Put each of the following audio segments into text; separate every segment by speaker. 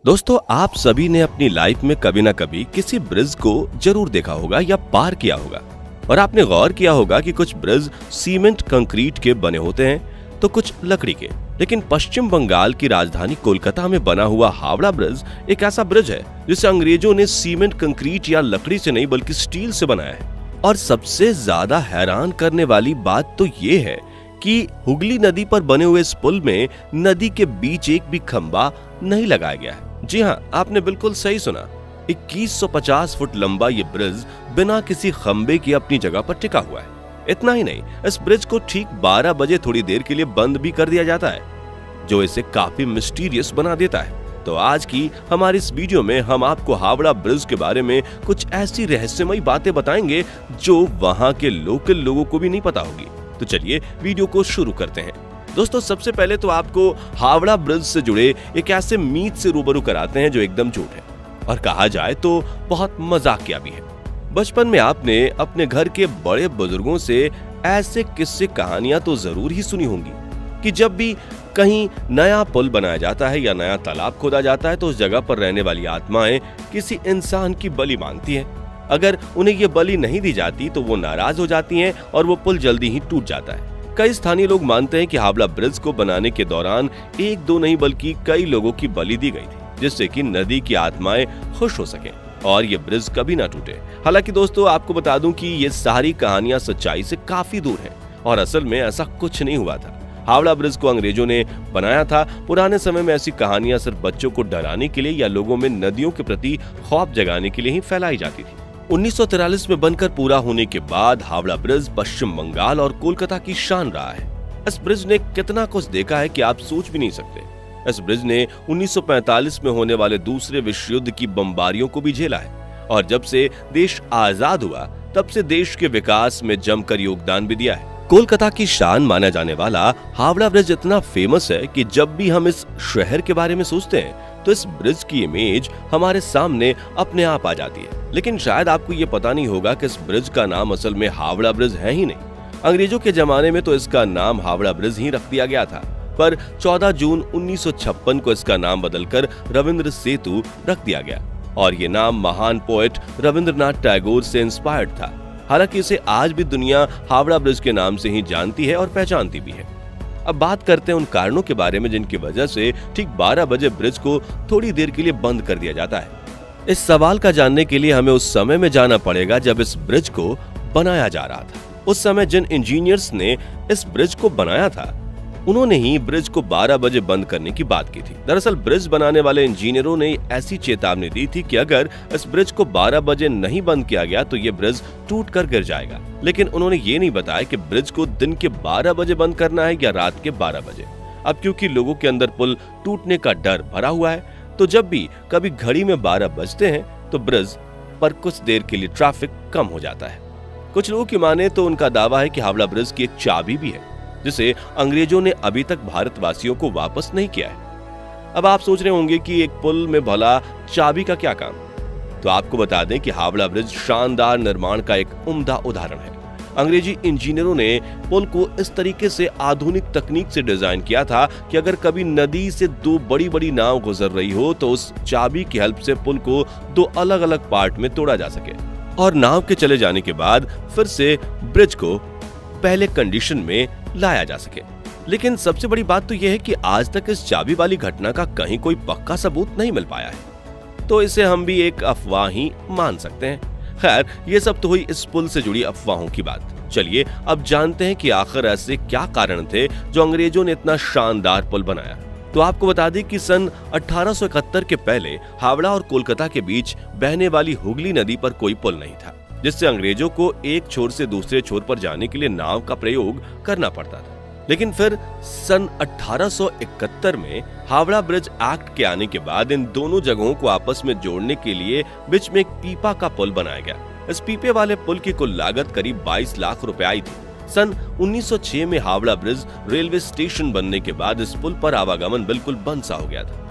Speaker 1: दोस्तों, आप सभी ने अपनी लाइफ में कभी ना कभी किसी ब्रिज को जरूर देखा होगा या पार किया होगा। और आपने गौर किया होगा कि कुछ ब्रिज सीमेंट कंक्रीट के बने होते हैं तो कुछ लकड़ी के। लेकिन पश्चिम बंगाल की राजधानी कोलकाता में बना हुआ हावड़ा ब्रिज एक ऐसा ब्रिज है जिसे अंग्रेजों ने सीमेंट कंक्रीट या लकड़ी से नहीं बल्कि स्टील से बनाया है। और सबसे ज्यादा हैरान करने वाली बात तो ये है कि हुगली नदी पर बने हुए इस पुल में नदी के बीच एक भी खंबा नहीं लगाया गया है। जी हाँ, आपने बिल्कुल सही सुना। 2150 फुट लंबा ये ब्रिज बिना किसी खंबे के अपनी जगह पर टिका हुआ है। इतना ही नहीं, इस ब्रिज को ठीक 12 बजे थोड़ी देर के लिए बंद भी कर दिया जाता है, जो इसे काफी मिस्टीरियस बना देता है। तो आज की हमारी इस वीडियो में हम आपको हावड़ा ब्रिज के बारे में कुछ ऐसी रहस्यमयी बातें बताएंगे जो वहां के लोकल लोगों को भी नहीं पता होगी। तो चलिए वीडियो को शुरू करते हैं। दोस्तों, सबसे पहले तो आपको हावड़ा ब्रिज से जुड़े एक ऐसे मीथ से रूबरू कराते हैं जो एकदम झूठ है और कहा जाए तो बहुत मजाकिया भी है। बचपन में आपने अपने घर के बड़े बुजुर्गों से ऐसे किस्से कहानियां तो जरूर ही सुनी होंगी कि जब भी कहीं नया पुल बनाया जाता है या नया तालाब खोदा जाता है तो उस जगह पर रहने वाली आत्माएं किसी इंसान की बलि मांगती हैं। अगर उन्हें ये बलि नहीं दी जाती तो वो नाराज हो जाती हैं और वो पुल जल्दी ही टूट जाता है। कई स्थानीय लोग मानते हैं कि हावड़ा ब्रिज को बनाने के दौरान एक दो नहीं बल्कि कई लोगों की बलि दी गई थी, जिससे कि नदी की आत्माएं खुश हो सकें और ये ब्रिज कभी ना टूटे। हालांकि दोस्तों, आपको बता दूं कि ये सारी कहानियां सच्चाई से काफी दूर हैं और असल में ऐसा कुछ नहीं हुआ था। हावड़ा ब्रिज को अंग्रेजों ने बनाया था। पुराने समय में ऐसी कहानियां सिर्फ बच्चों को डराने के लिए या लोगों में नदियों के प्रति खौफ जगाने के लिए ही फैलाई जाती थी। 1943 में बनकर पूरा होने के बाद हावड़ा ब्रिज पश्चिम बंगाल और कोलकाता की शान रहा है। इस ब्रिज ने कितना कुछ देखा है कि आप सोच भी नहीं सकते। इस ब्रिज ने 1945 में होने वाले दूसरे विश्व युद्ध की बमबारियों को भी झेला है और जब से देश आजाद हुआ तब से देश के विकास में जमकर योगदान भी दिया है। कोलकाता की शान माना जाने वाला हावड़ा ब्रिज इतना फेमस है कि जब भी हम इस शहर के बारे में सोचते हैं तो इस ब्रिज की इमेज हमारे सामने अपने आप आ जाती है। लेकिन शायद आपको ये पता नहीं होगा कि इस ब्रिज का नाम असल में हावड़ा ब्रिज है ही नहीं। अंग्रेजों के जमाने में तो इसका नाम हावड़ा ब्रिज ही रख दिया गया था, पर 14 जून 1956 को इसका नाम बदलकर रविंद्र सेतु रख दिया गया और ये नाम महान पोएट रविंद्रनाथ टैगोर से इंस्पायर्ड था। हालांकि इसे आज भी दुनिया हावड़ा ब्रिज के नाम से ही जानती है और पहचानती भी है। अब बात करते हैं उन कारणों के बारे में जिनकी वजह से ठीक 12 बजे ब्रिज को थोड़ी देर के लिए बंद कर दिया जाता है। इस सवाल का जानने के लिए हमें उस समय में जाना पड़ेगा जब इस ब्रिज को बनाया जा रहा था। उस समय जिन इंजीनियर्स ने इस ब्रिज को बनाया था उन्होंने ही ब्रिज को 12 बजे बंद करने की बात की थी। दरअसल ब्रिज बनाने वाले इंजीनियरों ने ऐसी चेतावनी दी थी कि अगर इस ब्रिज को 12 बजे नहीं बंद किया गया तो ये ब्रिज टूट कर गिर जाएगा। लेकिन उन्होंने ये नहीं बताया कि ब्रिज को दिन के 12 बजे बंद करना है या रात के 12 बजे। अब क्योंकि लोगों के अंदर पुल टूटने का डर भरा हुआ है तो जब भी कभी घड़ी में 12 बजते हैं तो ब्रिज पर कुछ देर के लिए ट्रैफिक कम हो जाता है। कुछ लोगों की माने तो उनका दावा है कि हावड़ा ब्रिज की एक चाबी भी है जिसे अंग्रेजों ने अभी तक भारतवासियों को वापस नहीं किया है। अब आप सोच रहे होंगे कि एक पुल में भला चाबी का क्या काम? तो आपको बता दें कि हावड़ा ब्रिज शानदार निर्माण का एक उम्दा उदाहरण है। अंग्रेजी इंजीनियरों ने पुल को इस तरीके से आधुनिक तकनीक से डिजाइन किया था कि अगर कभी नदी से दो बड़ी बड़ी नाव गुजर रही हो तो उस चाबी की हेल्प से पुल को दो अलग अलग पार्ट में तोड़ा जा सके और नाव के चले जाने के बाद फिर से ब्रिज को पहले कंडीशन में लाया जा सके। लेकिन सबसे बड़ी बात तो यह है कि आज तक इस चाबी वाली घटना का कहीं कोई पक्का सबूत नहीं मिल पाया है, तो इसे हम भी एक अफवाह ही मान सकते हैं। खैर, ये सब तो हुई इस पुल से जुड़ी अफवाहों की बात। चलिए अब जानते हैं कि आखिर ऐसे क्या कारण थे जो अंग्रेजों ने इतना शानदार पुल बनाया। तो आपको बता दें कि सन 1871 के पहले हावड़ा और कोलकाता के बीच बहने वाली हुगली नदी पर कोई पुल नहीं था, जिससे अंग्रेजों को एक छोर से दूसरे छोर पर जाने के लिए नाव का प्रयोग करना पड़ता था। लेकिन फिर सन 1871 में हावड़ा ब्रिज एक्ट के आने के बाद इन दोनों जगहों को आपस में जोड़ने के लिए बीच में एक पीपा का पुल बनाया गया। इस पीपे वाले पुल की कुल लागत करीब 22 लाख रुपए आई थी। सन 1906 में हावड़ा ब्रिज रेलवे स्टेशन बनने के बाद इस पुल पर आवागमन बिल्कुल बंद सा हो गया था।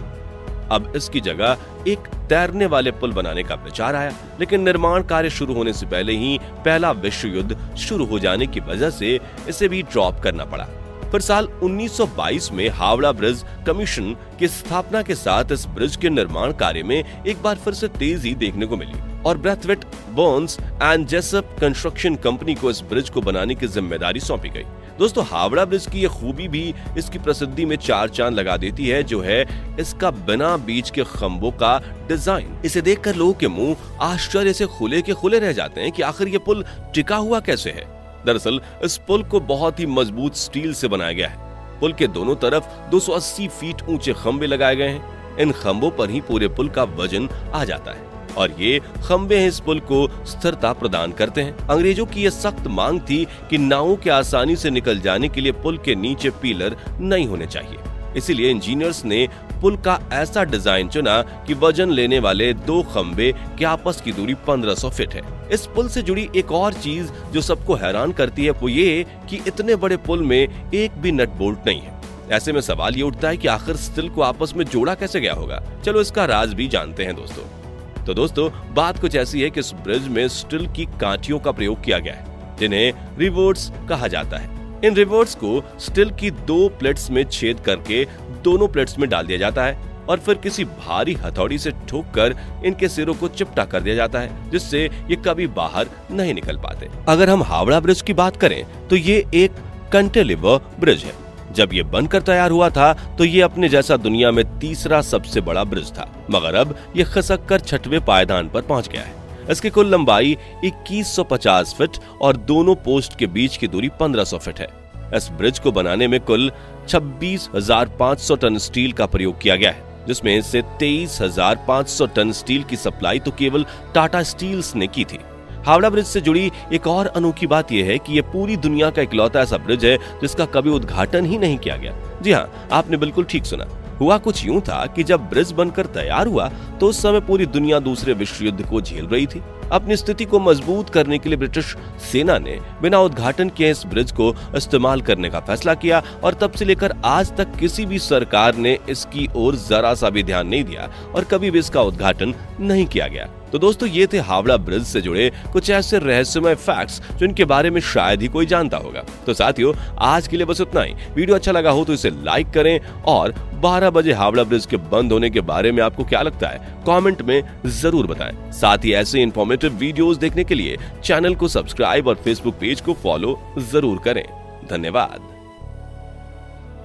Speaker 1: अब इसकी जगह एक तैरने वाले पुल बनाने का विचार आया, लेकिन निर्माण कार्य शुरू होने से पहले ही पहला विश्व युद्ध शुरू हो जाने की वजह से इसे भी ड्रॉप करना पड़ा। फिर साल 1922 में हावड़ा ब्रिज कमीशन की स्थापना के साथ इस ब्रिज के निर्माण कार्य में एक बार फिर से तेजी देखने को मिली और Brathwaite, Burns and Jessop construction company को इस ब्रिज को बनाने की जिम्मेदारी सौंपी गई। दोस्तों, हावड़ा ब्रिज की यह खूबी भी इसकी प्रसिद्धि में चार चांद लगा देती है, जो है इसका बिना बीच के खंभों का डिजाइन। इसे देखकर लोगों के मुंह आश्चर्य से खुले के खुले रह जाते हैं कि आखिर ये पुल टिका हुआ कैसे है। दरअसल इस पुल को बहुत ही मजबूत स्टील से बनाया गया है। पुल के दोनों तरफ 280 फीट ऊंचे खंभे लगाए गए हैं। इन खंभों पर ही पूरे पुल का वजन आ जाता है और ये खंभे इस पुल को स्थिरता प्रदान करते हैं। अंग्रेजों की यह सख्त मांग थी कि नावों के आसानी से निकल जाने के लिए पुल के नीचे पिलर नहीं होने चाहिए। इसीलिए इंजीनियर्स ने पुल का ऐसा डिजाइन चुना कि वजन लेने वाले दो खंभे की आपस की दूरी 1500 फीट है। इस पुल से जुड़ी एक और चीज जो सबको हैरान करती है वो ये कि इतने बड़े पुल में एक भी नट बोल्ट नहीं है। ऐसे में सवाल ये उठता है कि आखिर स्टील को आपस में जोड़ा कैसे गया होगा। चलो इसका राज भी जानते हैं दोस्तों। तो दोस्तों, बात कुछ ऐसी है कि इस ब्रिज में स्टील की कांटियों का प्रयोग किया गया है, जिन्हें रिवर्ट्स कहा जाता है। इन रिवर्ट्स को स्टील की दो प्लेट्स में छेद करके दोनों प्लेट्स में डाल दिया जाता है और फिर किसी भारी हथौड़ी से ठोककर इनके सिरों को चिपटा कर दिया जाता है, जिससे ये कभी बाहर नहीं निकल पाते। अगर हम हावड़ा ब्रिज की बात करें तो ये एक कैंटिलीवर ब्रिज है। जब ये बनकर तैयार हुआ था तो ये अपने जैसा दुनिया में तीसरा सबसे बड़ा ब्रिज था, मगर अब ये खिसक कर 6वें पायदान पर पहुंच गया है। इसकी कुल लंबाई 2150 फीट और दोनों पोस्ट के बीच की दूरी 1500 फीट है। इस ब्रिज को बनाने में कुल 26,500 टन स्टील का प्रयोग किया गया है, जिसमें से 23,500 टन स्टील की सप्लाई तो केवल टाटा स्टील्स ने की थी। हावड़ा ब्रिज से जुड़ी एक और अनोखी बात यह है कि यह पूरी दुनिया का इकलौता ऐसा ब्रिज है जिसका कभी उद्घाटन ही नहीं किया गया। जी हाँ, आपने बिल्कुल ठीक सुना। हुआ कुछ यूं था कि जब ब्रिज बनकर तैयार हुआ तो उस समय पूरी दुनिया दूसरे विश्व युद्ध को झेल रही थी। अपनी स्थिति को मजबूत करने के लिए ब्रिटिश सेना ने बिना उद्घाटन किए इस ब्रिज को इस्तेमाल करने का फैसला किया और तब से लेकर आज तक किसी भी सरकार ने इसकी ओर जरा सा भी ध्यान नहीं दिया और कभी भी इसका उद्घाटन नहीं किया गया। तो दोस्तों, ये थे हावड़ा ब्रिज से जुड़े कुछ ऐसे रहस्यमय फैक्ट्स जिनके बारे में शायद ही कोई जानता होगा। तो साथियों, आज के लिए बस उतना ही। वीडियो अच्छा लगा हो तो इसे लाइक करें और 12 बजे हावड़ा ब्रिज के बंद होने के बारे में आपको क्या लगता है कमेंट में जरूर बताएं। साथ ही ऐसे इंफॉर्मेटिव वीडियोस देखने के लिए चैनल को सब्सक्राइब और फेसबुक पेज को फॉलो जरूर करें। धन्यवाद।